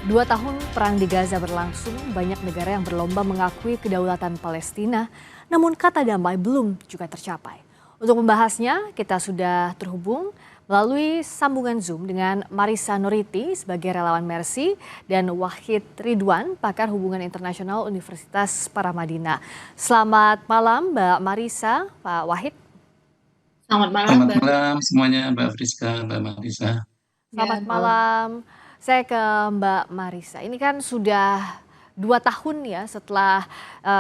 Dua tahun perang di Gaza berlangsung, banyak negara yang berlomba mengakui kedaulatan Palestina, namun kata damai belum juga tercapai. Untuk membahasnya, kita sudah terhubung melalui sambungan Zoom dengan Marissa Noriti sebagai relawan Mercy dan Wahid Ridwan, pakar hubungan internasional Universitas Paramadina. Selamat malam Mbak Marissa, Pak Wahid. Selamat malam, Selamat Mbak. malam semuanya, Mbak Friska, Mbak Marisa. Selamat Ya, malam. malam. Saya ke Mbak Marissa. Ini kan sudah 2 tahun ya setelah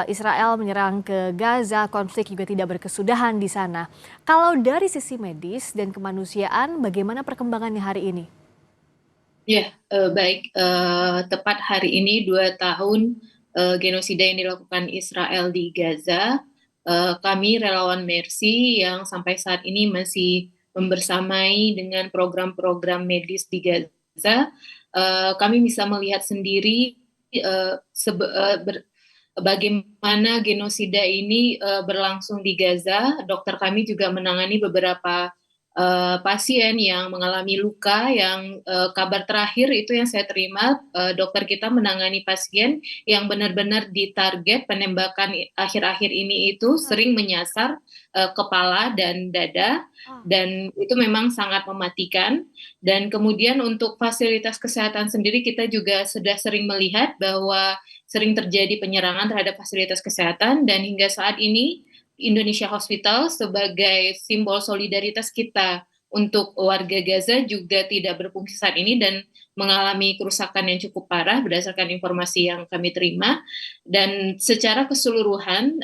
Israel menyerang ke Gaza, konflik juga tidak berkesudahan di sana. Kalau dari sisi medis dan kemanusiaan, bagaimana perkembangannya hari ini? Ya, baik. Tepat hari ini 2 tahun genosida yang dilakukan Israel di Gaza. Kami relawan Mercy yang sampai saat ini masih membersamai dengan program-program medis di Gaza. Kami bisa melihat sendiri bagaimana genosida ini berlangsung di Gaza. Dokter kami juga menangani beberapa pasien yang mengalami luka yang kabar terakhir itu yang saya terima, dokter kita menangani pasien yang benar-benar ditarget penembakan akhir-akhir ini itu sering menyasar kepala dan dada, dan itu memang sangat mematikan. Dan kemudian untuk fasilitas kesehatan sendiri kita juga sudah sering melihat bahwa sering terjadi penyerangan terhadap fasilitas kesehatan, dan hingga saat ini Indonesia Hospital sebagai simbol solidaritas kita untuk warga Gaza juga tidak berfungsi saat ini dan mengalami kerusakan yang cukup parah berdasarkan informasi yang kami terima. Dan secara keseluruhan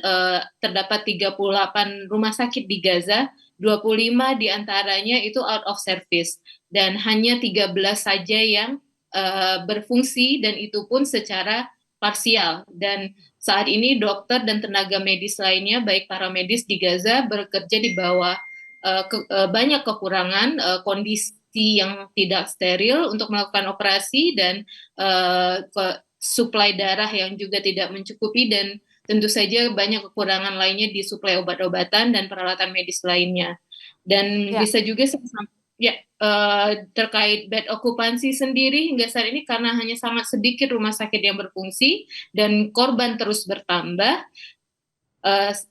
terdapat 38 rumah sakit di Gaza, 25 diantaranya itu out of service dan hanya 13 saja yang berfungsi, dan itu pun secara parsial. Dan saat ini dokter dan tenaga medis lainnya, baik para medis di Gaza, bekerja di bawah banyak kekurangan, kondisi yang tidak steril untuk melakukan operasi, dan suplai darah yang juga tidak mencukupi, dan tentu saja banyak kekurangan lainnya di suplai obat-obatan dan peralatan medis lainnya. Dan Ya. bisa juga ya, terkait bed okupansi sendiri hingga saat ini karena hanya sangat sedikit rumah sakit yang berfungsi dan korban terus bertambah,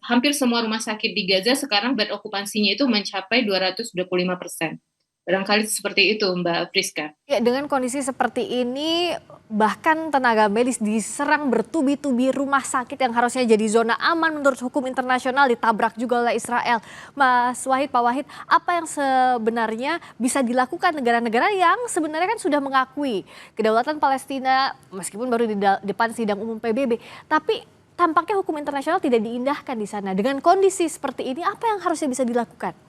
hampir semua rumah sakit di Gaza sekarang bed okupansinya itu mencapai 225%. Barangkali seperti itu, Mbak Friska. Ya, dengan kondisi seperti ini, bahkan tenaga medis diserang bertubi-tubi, rumah sakit yang harusnya jadi zona aman menurut hukum internasional ditabrak juga oleh Israel. Mas Wahid, Pak Wahid, apa yang sebenarnya bisa dilakukan negara-negara yang sebenarnya kan sudah mengakui kedaulatan Palestina meskipun baru di depan sidang umum PBB, tapi tampaknya hukum internasional tidak diindahkan di sana. Dengan kondisi seperti ini, apa yang harusnya bisa dilakukan?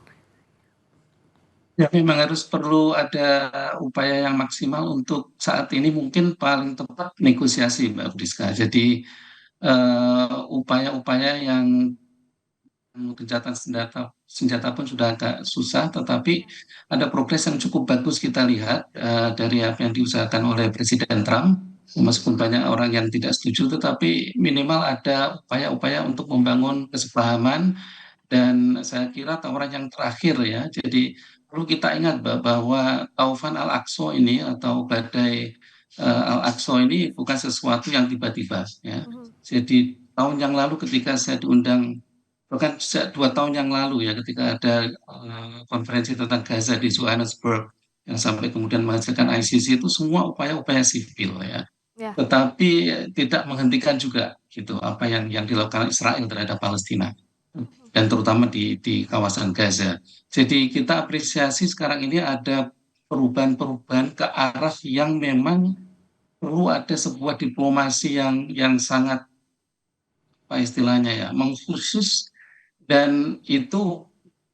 Ya, memang harus perlu ada upaya yang maksimal untuk saat ini mungkin paling tepat negosiasi, Mbak Friska. Jadi upaya-upaya yang gencatan senjata pun sudah agak susah, tetapi ada progres yang cukup bagus kita lihat dari apa yang diusahakan oleh Presiden Trump. Meskipun banyak orang yang tidak setuju, tetapi minimal ada upaya-upaya untuk membangun kesepahaman. Dan saya kira tawaran yang terakhir ya, jadi perlu kita ingat bahwa Taufan Al-Aqsa ini atau badai Al-Aqsa ini bukan sesuatu yang tiba-tiba ya. Jadi tahun yang lalu ketika saya diundang, bahkan sejak 2 tahun yang lalu ya, ketika ada konferensi tentang Gaza di Johannesburg yang sampai kemudian menghasilkan ICC, itu semua upaya-upaya sipil ya. Ya. Tetapi tidak menghentikan juga gitu apa yang dilakukan Israel terhadap Palestina dan terutama di kawasan Gaza. Jadi kita apresiasi sekarang ini ada perubahan-perubahan ke arah yang memang perlu ada sebuah diplomasi yang sangat apa istilahnya ya, mengkhusus, dan itu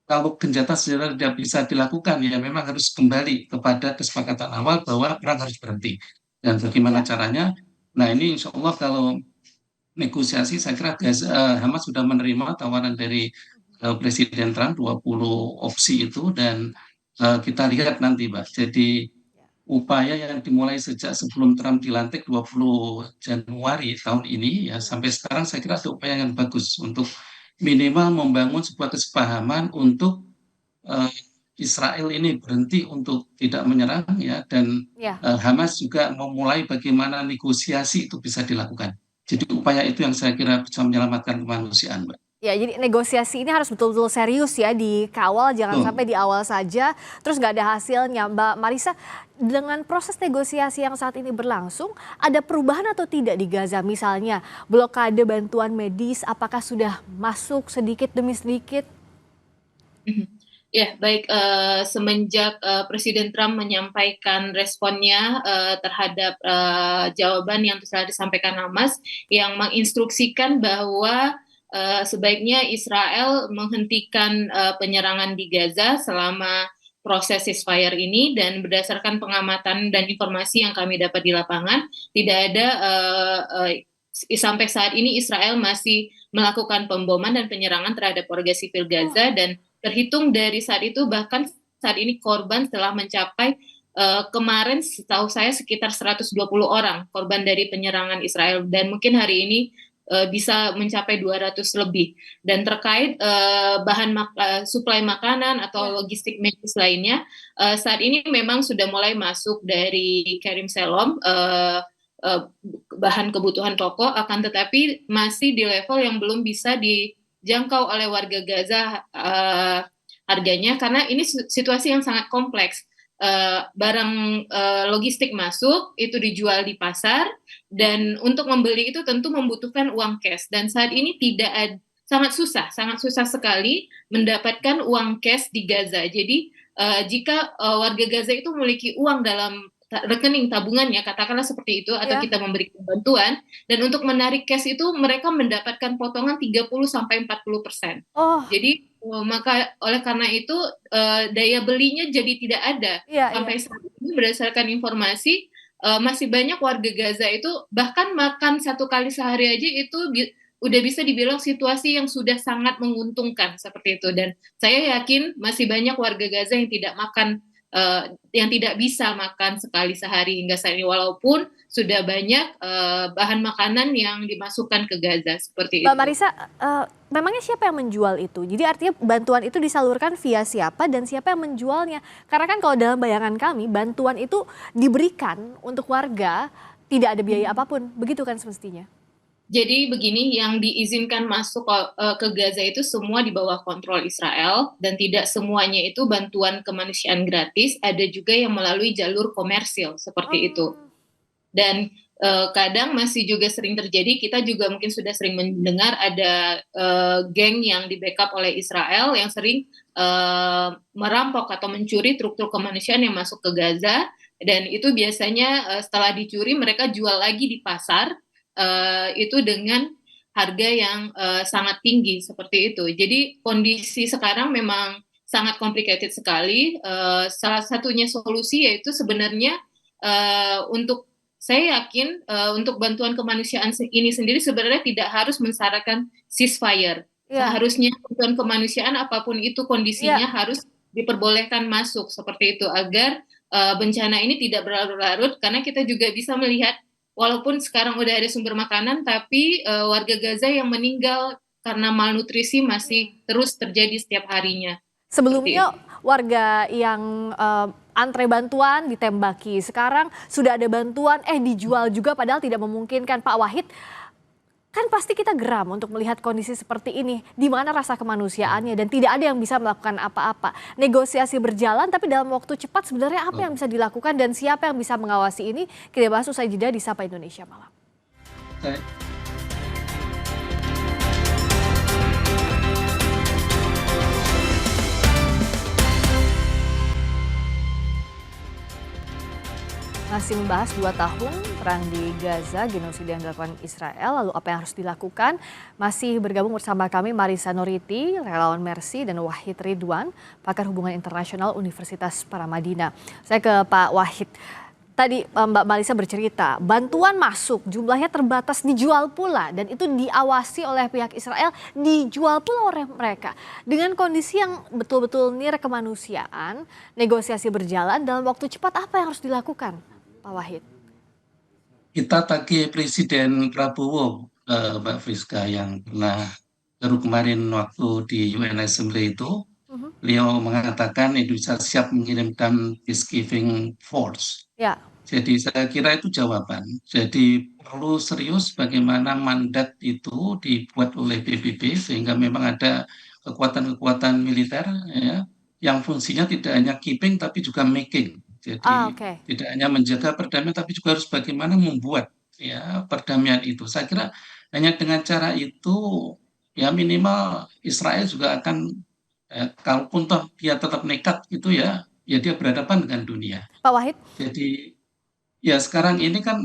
kalau gencatan senjata tidak bisa dilakukan ya memang harus kembali kepada kesepakatan awal bahwa perang harus berhenti. Dan bagaimana Ya. caranya? Nah ini insya Allah kalau negosiasi, saya kira Hamas sudah menerima tawaran dari Presiden Trump 20 opsi itu, dan kita lihat nanti, Mbak. Jadi upaya yang dimulai sejak sebelum Trump dilantik 20 Januari tahun ini ya sampai sekarang, saya kira ada upaya yang bagus untuk minimal membangun sebuah kesepahaman untuk Israel ini berhenti untuk tidak menyerang ya, dan Ya. Hamas juga memulai bagaimana negosiasi itu bisa dilakukan. Jadi upaya itu yang saya kira bisa menyelamatkan kemanusiaan, Mbak. Ya, jadi negosiasi ini harus betul-betul serius ya, dikawal, jangan Betul. sampai di awal saja, terus nggak ada hasilnya. Mbak Marisa, dengan proses negosiasi yang saat ini berlangsung, ada perubahan atau tidak di Gaza? Misalnya, blokade bantuan medis, apakah sudah masuk sedikit demi sedikit? Mhm. Ya, baik, semenjak Presiden Trump menyampaikan responnya terhadap jawaban yang telah disampaikan Hamas yang menginstruksikan bahwa sebaiknya Israel menghentikan penyerangan di Gaza selama proses ceasefire ini, dan berdasarkan pengamatan dan informasi yang kami dapat di lapangan, tidak ada sampai saat ini Israel masih melakukan pemboman dan penyerangan terhadap warga sipil Oh, Gaza, dan terhitung dari saat itu bahkan saat ini korban telah mencapai kemarin setahu saya sekitar 120 orang korban dari penyerangan Israel, dan mungkin hari ini bisa mencapai 200 lebih. Dan terkait suplai makanan atau ya. logistik medis lainnya, saat ini memang sudah mulai masuk dari Karim Shalom bahan kebutuhan pokok, akan tetapi masih di level yang belum bisa dijangkau oleh warga Gaza harganya, karena ini situasi yang sangat kompleks. Barang logistik masuk itu dijual di pasar, dan untuk membeli itu tentu membutuhkan uang cash, dan saat ini tidak ada, sangat susah sekali mendapatkan uang cash di Gaza. Jadi jika warga Gaza itu memiliki uang dalam rekening tabungannya, katakanlah seperti itu, atau Ya. kita memberikan bantuan, dan untuk menarik cash itu mereka mendapatkan potongan 30-40%. Oh, Jadi maka oleh karena itu daya belinya jadi tidak ada. iya, iya. Sampai saat ini berdasarkan informasi masih banyak warga Gaza itu bahkan makan satu kali sehari aja itu udah bisa dibilang situasi yang sudah sangat menguntungkan seperti itu. Dan saya yakin masih banyak warga Gaza yang tidak makan, yang tidak bisa makan sekali sehari hingga saat ini, walaupun sudah banyak bahan makanan yang dimasukkan ke Gaza seperti Mbak itu. Marisa, memangnya siapa yang menjual itu? Jadi artinya bantuan itu disalurkan via siapa dan siapa yang menjualnya? Karena kan kalau dalam bayangan kami, bantuan itu diberikan untuk warga, tidak ada biaya apapun, begitu kan semestinya? Jadi begini, yang diizinkan masuk ke Gaza itu semua di bawah kontrol Israel, dan tidak semuanya itu bantuan kemanusiaan gratis, ada juga yang melalui jalur komersil seperti itu. Oh, Dan kadang masih juga sering terjadi, kita juga mungkin sudah sering mendengar ada geng yang di backup oleh Israel yang sering merampok atau mencuri truk-truk kemanusiaan yang masuk ke Gaza, dan itu biasanya setelah dicuri mereka jual lagi di pasar, itu dengan harga yang sangat tinggi seperti itu. Jadi kondisi sekarang memang sangat complicated sekali. Salah satunya solusi yaitu sebenarnya untuk, saya yakin untuk bantuan kemanusiaan ini sendiri sebenarnya tidak harus mensyaratkan ceasefire. iya, Seharusnya bantuan kemanusiaan apapun itu kondisinya iya. harus diperbolehkan masuk seperti itu, agar bencana ini tidak berlarut-larut, karena kita juga bisa melihat walaupun sekarang udah ada sumber makanan, tapi warga Gaza yang meninggal karena malnutrisi masih terus terjadi setiap harinya. Seperti Sebelumnya itu. warga yang antre bantuan ditembaki, sekarang sudah ada bantuan, dijual juga padahal tidak memungkinkan. Pak Wahid, kan pasti kita geram untuk melihat kondisi seperti ini, di mana rasa kemanusiaannya dan tidak ada yang bisa melakukan apa-apa. Negosiasi berjalan tapi dalam waktu cepat sebenarnya apa yang bisa dilakukan dan siapa yang bisa mengawasi ini? Kita bahas usai jeda di Sapa Indonesia Malam. Saya Masih membahas 2 tahun perang di Gaza, genosida yang dilakukan Israel, lalu apa yang harus dilakukan? Masih bergabung bersama kami Marisa Noriti, relawan Mercy, dan Wahid Ridwan, pakar hubungan internasional Universitas Paramadina. Saya ke Pak Wahid. Tadi Mbak Marisa bercerita, bantuan masuk, jumlahnya terbatas, dijual pula, dan itu diawasi oleh pihak Israel, dijual pula oleh mereka. Dengan kondisi yang betul-betul nir kemanusiaan, negosiasi berjalan dalam waktu cepat, apa yang harus dilakukan, Pak Wahid? kita tagih Presiden Prabowo, Mbak Friska, yang pernah baru kemarin waktu di UN Assembly itu Mhm. Beliau mengatakan Indonesia siap mengirimkan peacekeeping force. Ya. Jadi saya kira itu jawaban. Jadi perlu serius bagaimana mandat itu dibuat oleh PBB sehingga memang ada kekuatan-kekuatan militer ya, yang fungsinya tidak hanya keeping tapi juga making. Jadi Oke. tidak hanya menjaga perdamaian tapi juga harus bagaimana membuat ya perdamaian itu. Saya kira hanya dengan cara itu ya minimal Israel juga akan kalaupun toh dia tetap nekat gitu ya dia berhadapan dengan dunia. Pak Wahid? Jadi ya sekarang ini kan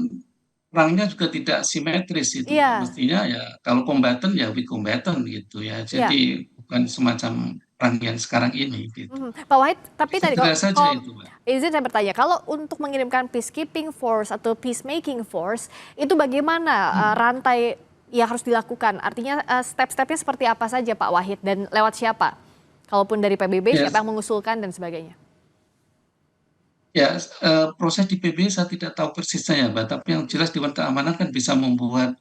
perangnya juga tidak simetris itu Pak. Iya, Mestinya ya kalau kombatan ya we combatant gitu ya. iya. Jadi bukan semacam perang yang sekarang ini gitu. Pak Wahid, tapi tadi Segera saja kalau itu Pak. izin saya bertanya, kalau untuk mengirimkan peacekeeping force atau peacemaking force, itu bagaimana rantai yang harus dilakukan? Artinya step-stepnya seperti apa saja Pak Wahid dan lewat siapa? Kalaupun dari PBB, siapa Yes. yang mengusulkan dan sebagainya? Ya, proses di PBB saya tidak tahu persisnya ya, Mbak. Tapi yang jelas Dewan Keamanan kan bisa membuat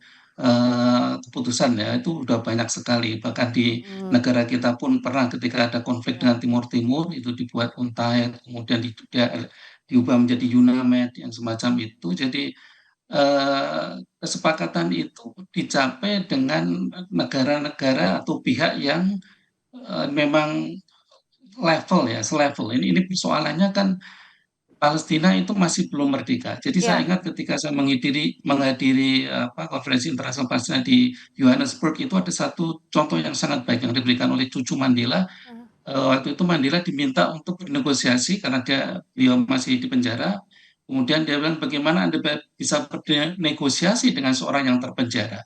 keputusan ya. Itu udah banyak sekali. Bahkan di Hmm, negara kita pun pernah ketika ada konflik ya, dengan Timur Timur itu dibuat UNTAID, kemudian diubah menjadi UNAMED yang semacam itu. Jadi kesepakatan itu dicapai dengan negara-negara atau pihak yang memang level ya, selevel. Ini persoalannya kan Palestina itu masih belum merdeka. Jadi saya ya, ingat ketika saya menghadiri konferensi internasional Palestina di Johannesburg itu ada satu contoh yang sangat baik yang diberikan oleh cucu Mandela. Waktu itu Mandela diminta untuk bernegosiasi karena beliau masih di penjara. Kemudian dia bilang bagaimana Anda bisa bernegosiasi dengan seorang yang terpenjara.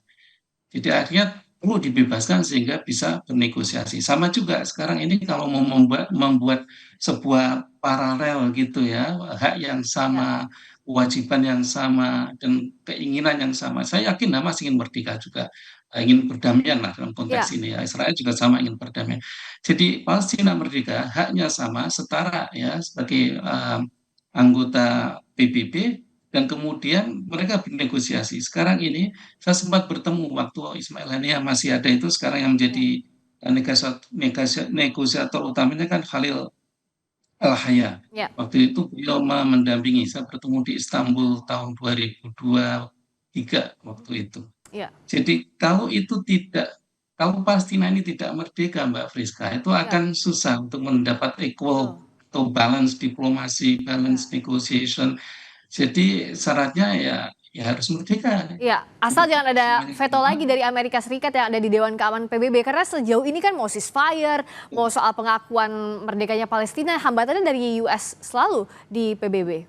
Jadi akhirnya perlu dibebaskan sehingga bisa bernegosiasi. Sama juga sekarang ini kalau mau membuat sebuah paralel gitu ya, hak yang ya, sama, kewajiban yang sama, dan keinginan yang sama. Saya yakin Hamas ingin merdeka juga, ingin perdamaian lah dalam konteks ya, ini ya. Israel juga sama ingin perdamaian. Jadi Palestina merdeka, haknya sama, setara ya sebagai anggota PBB, dan kemudian mereka bernegosiasi. Sekarang ini saya sempat bertemu waktu Ismail Haniah masih ada itu, sekarang yang ya, menjadi negosiator utamanya kan Khalil Al-Haya. ya, Waktu itu beliau mendampingi, saya bertemu di Istanbul tahun 2023 waktu itu. ya, Jadi kalau Palestina ini tidak merdeka Mbak Friska, itu ya, akan susah untuk mendapat betul. equal atau balance diplomasi, Ya. balance negotiation. Jadi syaratnya ya harus merdeka. Iya, asal jangan ada Semuanya veto lagi dari Amerika Serikat yang ada di Dewan Keamanan PBB. Karena sejauh ini kan mau ceasefire, mau soal pengakuan merdekanya Palestina, hambatannya dari US selalu di PBB.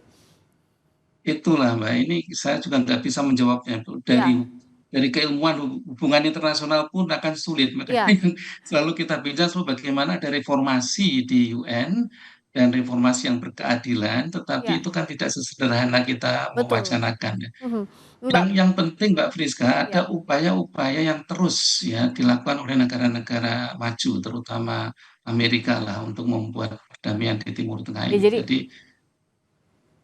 itulah Mbak, ini saya juga nggak bisa menjawabnya Bu. Iya, Dari keilmuan hubungan internasional pun akan sulit. Makanya iya, yang selalu kita bincang soal bagaimana ada reformasi di UN dan reformasi yang berkeadilan, tetapi iya, itu kan tidak sesederhana kita betul. mewacanakan. Mhm. Mbak, Yang penting Mbak Friska, iya. ada upaya-upaya yang terus ya dilakukan oleh negara-negara maju, terutama Amerika lah untuk membuat perdamaian di Timur Tengah Ya, ini. jadi Jadi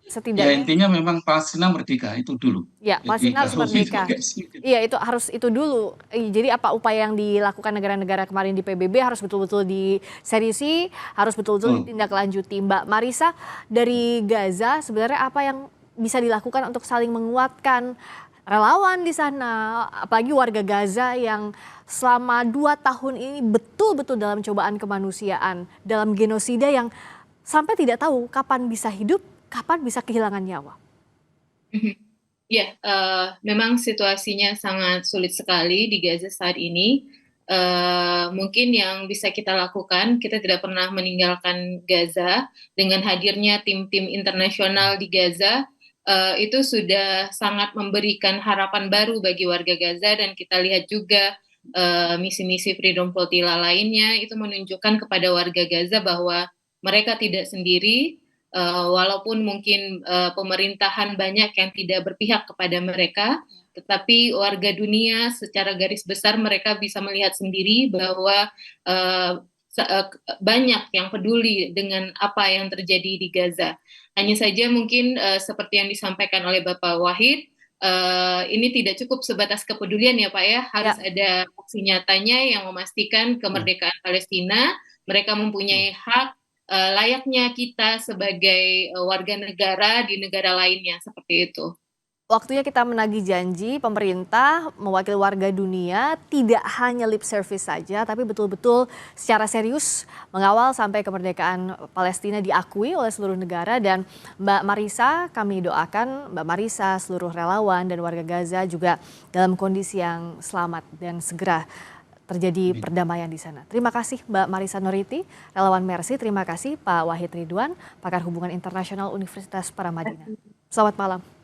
ya setidaknya intinya memang Palestina merdeka itu dulu. ya, Jadi Palestina harus kalau merdeka. gitu, Iya, itu harus itu dulu. Jadi apa upaya yang dilakukan negara-negara kemarin di PBB harus betul-betul diseriusi, harus betul-betul betul. ditindaklanjuti. Mbak Marisa, dari Gaza sebenarnya apa yang bisa dilakukan untuk saling menguatkan relawan di sana, apalagi warga Gaza yang selama 2 tahun ini betul-betul dalam cobaan kemanusiaan, dalam genosida yang sampai tidak tahu kapan bisa hidup, kapan bisa kehilangan nyawa. Ya, memang situasinya sangat sulit sekali di Gaza saat ini. Mungkin yang bisa kita lakukan, kita tidak pernah meninggalkan Gaza. Dengan hadirnya tim-tim internasional di Gaza, itu sudah sangat memberikan harapan baru bagi warga Gaza, dan kita lihat juga misi-misi Freedom Flotilla lainnya itu menunjukkan kepada warga Gaza bahwa mereka tidak sendiri. Walaupun mungkin pemerintahan banyak yang tidak berpihak kepada mereka, tetapi warga dunia secara garis besar mereka bisa melihat sendiri bahwa uh, banyak yang peduli dengan apa yang terjadi di Gaza. Hanya saja mungkin seperti yang disampaikan oleh Bapak Wahid, ini tidak cukup sebatas kepedulian ya Pak ya, harus Ya, ada aksi nyatanya yang memastikan kemerdekaan Palestina Mereka mempunyai hak layaknya kita sebagai warga negara di negara lainnya, seperti itu. Waktunya kita menagih janji pemerintah mewakili warga dunia tidak hanya lip service saja tapi betul-betul secara serius mengawal sampai kemerdekaan Palestina diakui oleh seluruh negara. Dan Mbak Marisa, kami doakan Mbak Marisa, seluruh relawan dan warga Gaza juga dalam kondisi yang selamat dan segera terjadi perdamaian di sana. Terima kasih Mbak Marisa Noriti, relawan Mercy. Terima kasih Pak Wahid Ridwan, pakar hubungan internasional Universitas Paramadina. Selamat malam.